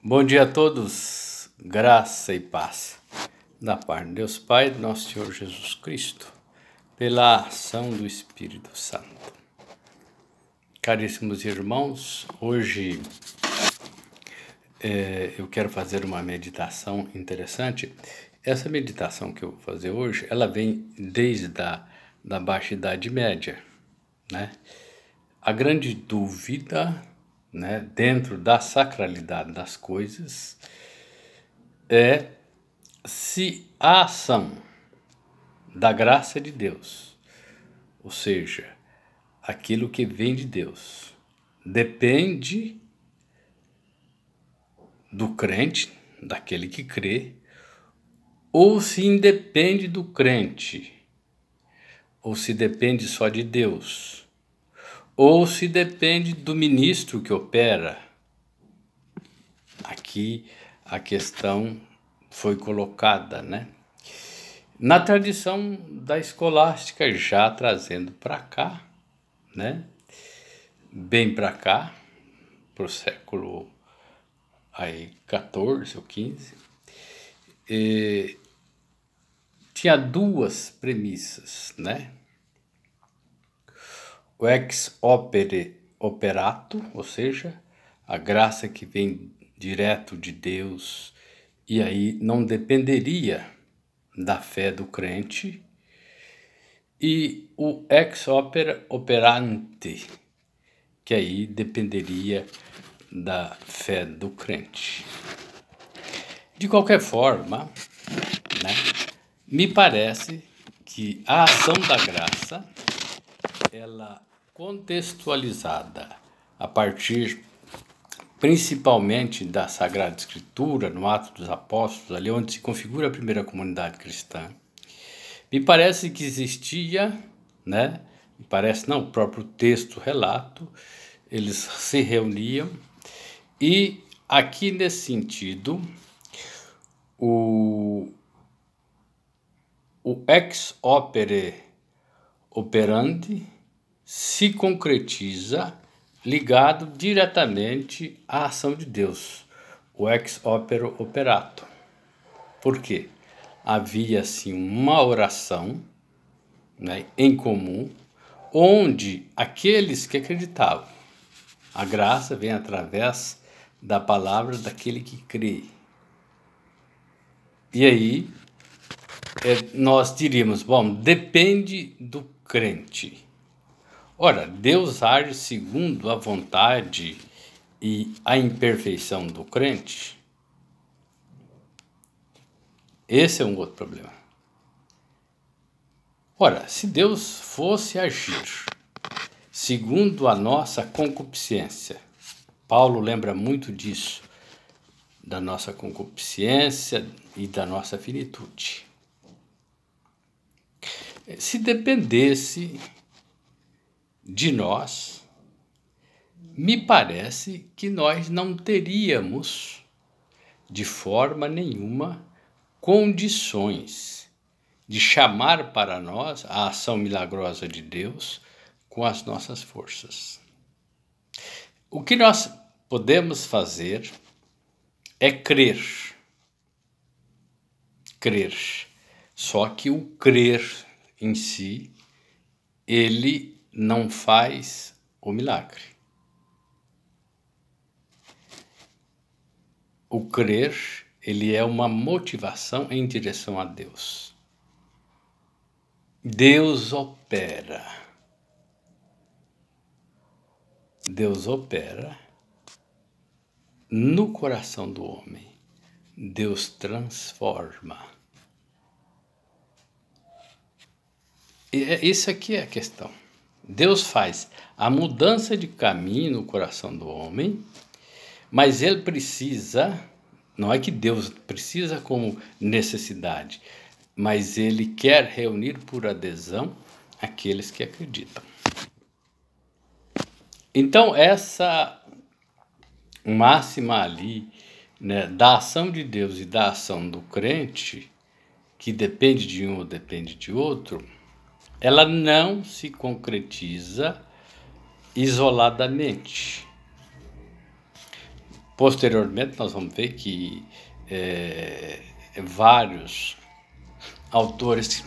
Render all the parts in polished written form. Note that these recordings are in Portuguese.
Bom dia a todos, graça e paz da parte de Deus Pai, do nosso Senhor Jesus Cristo, pela ação do Espírito Santo. Caríssimos irmãos, hoje eu quero fazer uma meditação interessante. Essa meditação que eu vou fazer hoje, ela vem desde da Baixa Idade Média, né? A grande dúvida, né, dentro da sacralidade das coisas é se a ação da graça de Deus, ou seja, aquilo que vem de Deus, depende do crente, daquele que crê, ou se independe do crente, ou se depende só de Deus, ou se depende do ministro que opera. Aqui a questão foi colocada, né? Na tradição da escolástica, já trazendo para cá, né? Bem para cá, para o século aí 14 ou 15, tinha duas premissas, né? O ex opere operato, ou seja, a graça que vem direto de Deus e aí não dependeria da fé do crente, e o ex opere operante, que aí dependeria da fé do crente. De qualquer forma, né, me parece que a ação da graça, ela contextualizada a partir principalmente da Sagrada Escritura, no Atos dos Apóstolos, ali onde se configura a primeira comunidade cristã, me parece que existia, né? Me parece não, o próprio texto relato, eles se reuniam e aqui nesse sentido o ex opere operandi se concretiza ligado diretamente à ação de Deus, o ex opere operato. Por quê? Havia assim uma oração, né, em comum, onde aqueles que acreditavam, a graça vem através da palavra daquele que crê. E aí nós diríamos, bom, depende do crente. Ora, Deus age segundo a vontade e a imperfeição do crente? Esse é um outro problema. Ora, se Deus fosse agir segundo a nossa concupiscência, Paulo lembra muito disso, da nossa concupiscência e da nossa finitude. Se dependesse de nós, me parece que nós não teríamos, de forma nenhuma, condições de chamar para nós a ação milagrosa de Deus com as nossas forças. O que nós podemos fazer é crer. Crer. Só que o crer em si, ele não faz o milagre. O crer, ele é uma motivação em direção a Deus. Deus opera. Deus opera no coração do homem. Deus transforma. Isso aqui é a questão. Deus faz a mudança de caminho no coração do homem, mas ele precisa, não é que Deus precisa como necessidade, mas ele quer reunir por adesão aqueles que acreditam. Então essa máxima ali, né, da ação de Deus e da ação do crente, que depende de um ou depende de outro, ela não se concretiza isoladamente. Posteriormente, nós vamos ver que vários autores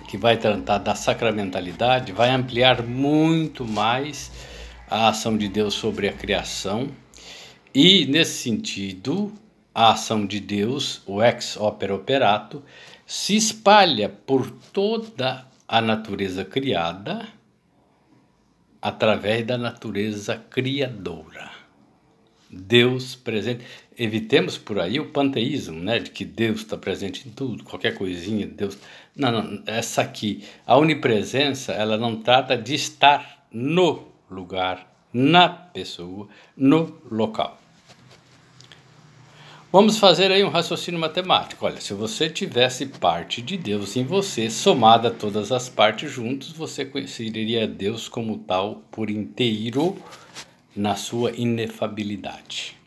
que vai tratar da sacramentalidade vai ampliar muito mais a ação de Deus sobre a criação. E, nesse sentido, a ação de Deus, o ex opere operato, se espalha por toda a natureza criada através da natureza criadora. Deus presente. Evitemos por aí o panteísmo, né, de que Deus está presente em tudo, qualquer coisinha, Deus... Não, essa aqui, a onipresença, ela não trata de estar no lugar, na pessoa, no local. Vamos fazer aí um raciocínio matemático. Olha, se você tivesse parte de Deus em você, somada todas as partes juntos, você conheceria Deus como tal por inteiro, na sua inefabilidade.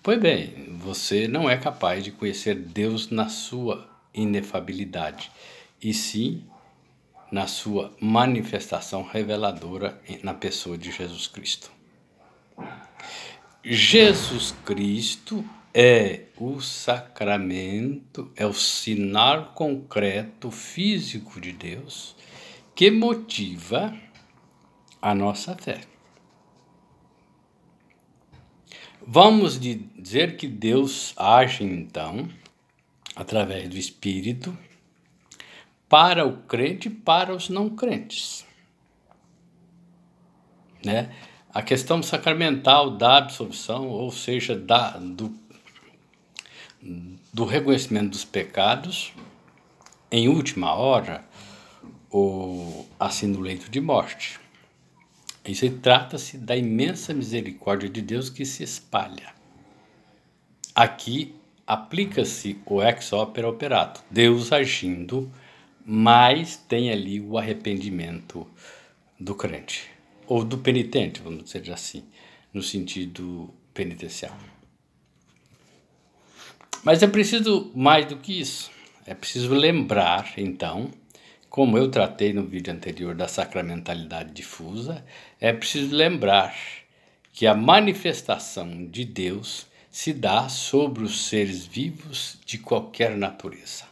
Pois bem, você não é capaz de conhecer Deus na sua inefabilidade, e sim na sua manifestação reveladora na pessoa de Jesus Cristo. Jesus Cristo é o sacramento, é o sinal concreto físico de Deus que motiva a nossa fé. Vamos dizer que Deus age, então, através do Espírito, para o crente e para os não crentes. Né? A questão sacramental da absolvição, ou seja, do reconhecimento dos pecados, em última hora, ou assim no leito de morte. Isso trata-se da imensa misericórdia de Deus que se espalha. Aqui aplica-se o ex opere operato, Deus agindo, mas tem ali o arrependimento do crente, ou do penitente, vamos dizer assim, no sentido penitencial. Mas é preciso mais do que isso, é preciso lembrar, então, como eu tratei no vídeo anterior da sacramentalidade difusa, é preciso lembrar que a manifestação de Deus se dá sobre os seres vivos de qualquer natureza.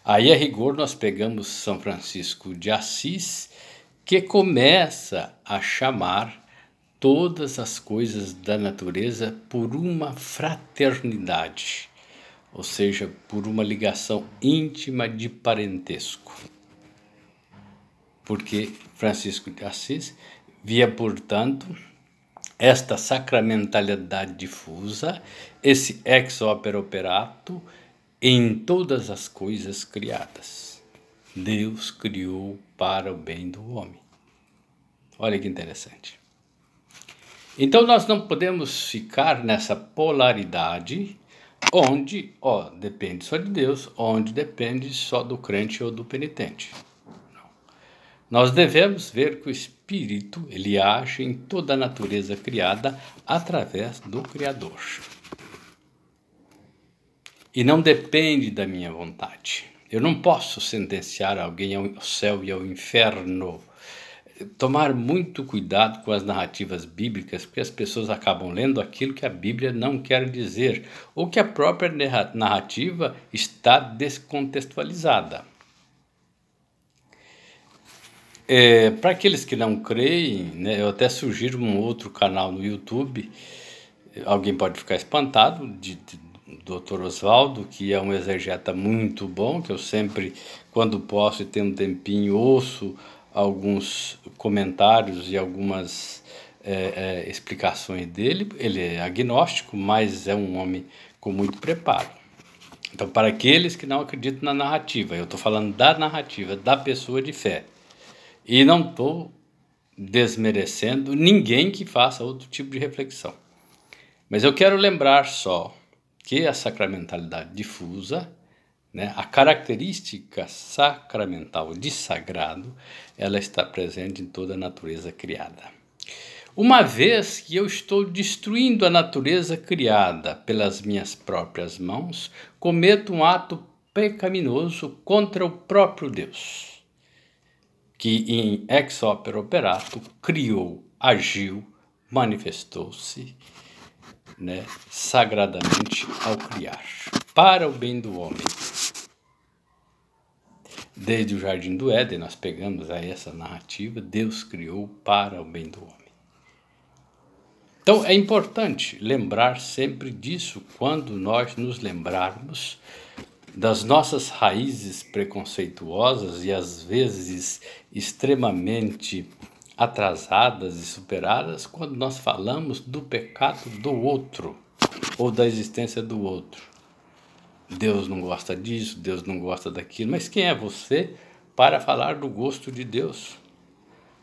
Aí, a rigor, nós pegamos São Francisco de Assis, que começa a chamar todas as coisas da natureza por uma fraternidade, ou seja, por uma ligação íntima de parentesco. Porque Francisco de Assis via, portanto, esta sacramentalidade difusa, esse ex opere operato, em todas as coisas criadas. Deus criou para o bem do homem. Olha que interessante. Então nós não podemos ficar nessa polaridade onde depende só de Deus, onde depende só do crente ou do penitente. Não. Nós devemos ver que o Espírito, ele age em toda a natureza criada através do Criador. E não depende da minha vontade. Eu não posso sentenciar alguém ao céu e ao inferno. Tomar muito cuidado com as narrativas bíblicas, porque as pessoas acabam lendo aquilo que a Bíblia não quer dizer, ou que a própria narrativa está descontextualizada. Para aqueles que não creem, né, eu até sugiro um outro canal no YouTube. Alguém pode ficar espantado, do Dr. Oswaldo, que é um exegeta muito bom, que eu sempre, quando posso e tenho um tempinho, ouço alguns comentários e algumas explicações dele. Ele é agnóstico, mas é um homem com muito preparo. Então, para aqueles que não acreditam na narrativa, eu estou falando da narrativa, da pessoa de fé. E não estou desmerecendo ninguém que faça outro tipo de reflexão. Mas eu quero lembrar só que a sacramentalidade difusa, né, a característica sacramental de sagrado, ela está presente em toda a natureza criada. Uma vez que eu estou destruindo a natureza criada pelas minhas próprias mãos, cometo um ato pecaminoso contra o próprio Deus, que em ex opere operato criou, agiu, manifestou-se, né, sagradamente ao criar, para o bem do homem. Desde o Jardim do Éden, nós pegamos aí essa narrativa, Deus criou para o bem do homem. Então, é importante lembrar sempre disso quando nós nos lembrarmos das nossas raízes preconceituosas e às vezes extremamente atrasadas e superadas quando nós falamos do pecado do outro ou da existência do outro. Deus não gosta disso, Deus não gosta daquilo, mas quem é você para falar do gosto de Deus?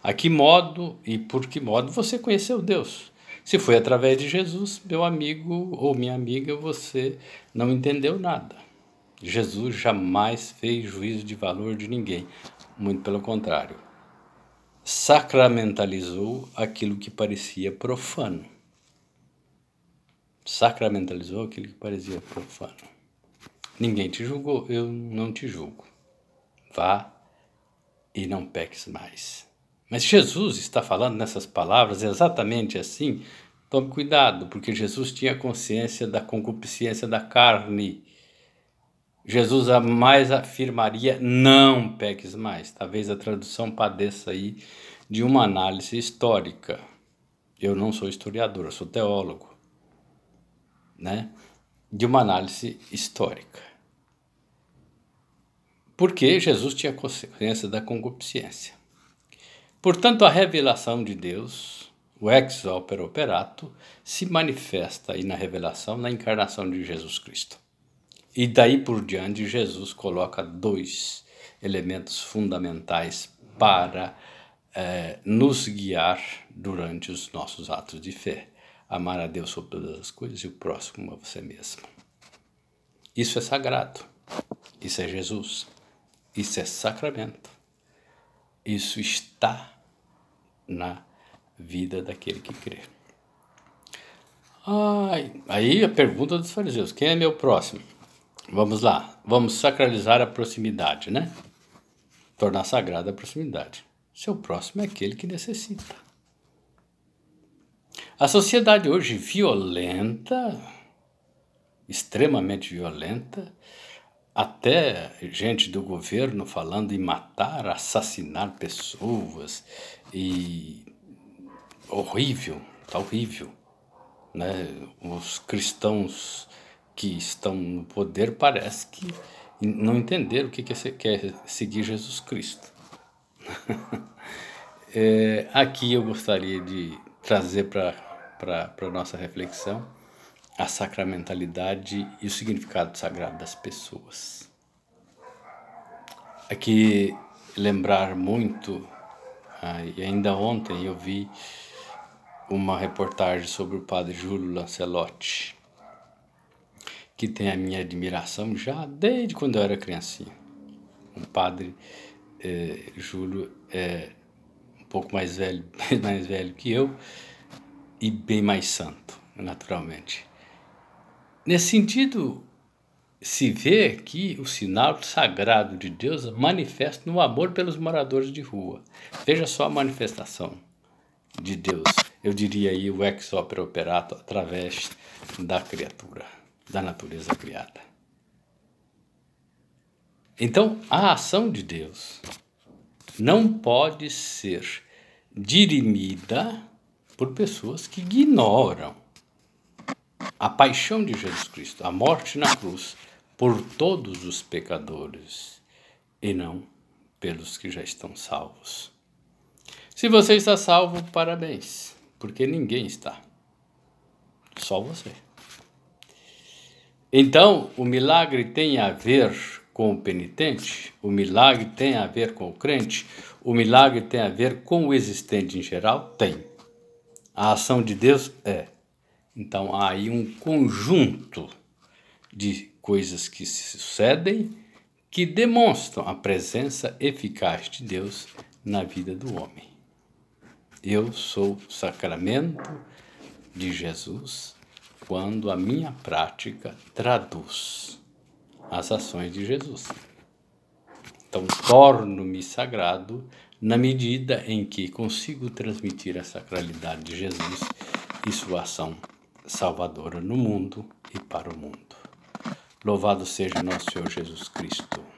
A que modo e por que modo você conheceu Deus? Se foi através de Jesus, meu amigo ou minha amiga, você não entendeu nada. Jesus jamais fez juízo de valor de ninguém, muito pelo contrário. Sacramentalizou aquilo que parecia profano. Sacramentalizou aquilo que parecia profano. Ninguém te julgou, eu não te julgo. Vá e não peques mais. Mas Jesus está falando nessas palavras exatamente assim. Tome cuidado, porque Jesus tinha consciência da concupiscência da carne. Jesus jamais afirmaria, não peques mais. Talvez a tradução padeça aí de uma análise histórica. Eu não sou historiador, eu sou teólogo, né? De uma análise histórica. Porque Jesus tinha consciência da concupiscência. Portanto, a revelação de Deus, o ex opere operato, se manifesta aí na revelação, na encarnação de Jesus Cristo. E daí por diante, Jesus coloca dois elementos fundamentais para nos guiar durante os nossos atos de fé. Amar a Deus sobre todas as coisas e o próximo a você mesmo. Isso é sagrado. Isso é Jesus. Isso é sacramento. Isso está na vida daquele que crê. Aí a pergunta dos fariseus, quem é meu próximo? Vamos lá, vamos sacralizar a proximidade, né? Tornar sagrada a proximidade. Seu próximo é aquele que necessita. A sociedade hoje violenta, extremamente violenta, até gente do governo falando em matar, assassinar pessoas, e horrível, tá horrível, né? Os cristãos que estão no poder parece que não entenderam o que quer seguir Jesus Cristo. Aqui eu gostaria de trazer para a nossa reflexão a sacramentalidade e o significado sagrado das pessoas. Aqui lembrar muito, e ainda ontem eu vi uma reportagem sobre o padre Júlio Lancelotti, que tem a minha admiração já desde quando eu era criancinha. O padre Júlio é um pouco mais velho que eu e bem mais santo, naturalmente. Nesse sentido, se vê que o sinal sagrado de Deus manifesta no amor pelos moradores de rua. Veja só a manifestação de Deus, eu diria aí o ex opere operato através da criatura, da natureza criada. Então, a ação de Deus não pode ser dirimida por pessoas que ignoram a paixão de Jesus Cristo, a morte na cruz, por todos os pecadores e não pelos que já estão salvos. Se você está salvo, parabéns, porque ninguém está, só você. Então, o milagre tem a ver com o penitente, o milagre tem a ver com o crente, o milagre tem a ver com o existente em geral? Tem. A ação de Deus é. Então, há aí um conjunto de coisas que se sucedem que demonstram a presença eficaz de Deus na vida do homem. Eu sou o sacramento de Jesus quando a minha prática traduz as ações de Jesus. Então, torno-me sagrado na medida em que consigo transmitir a sacralidade de Jesus e sua ação salvadora no mundo e para o mundo. Louvado seja nosso Senhor Jesus Cristo.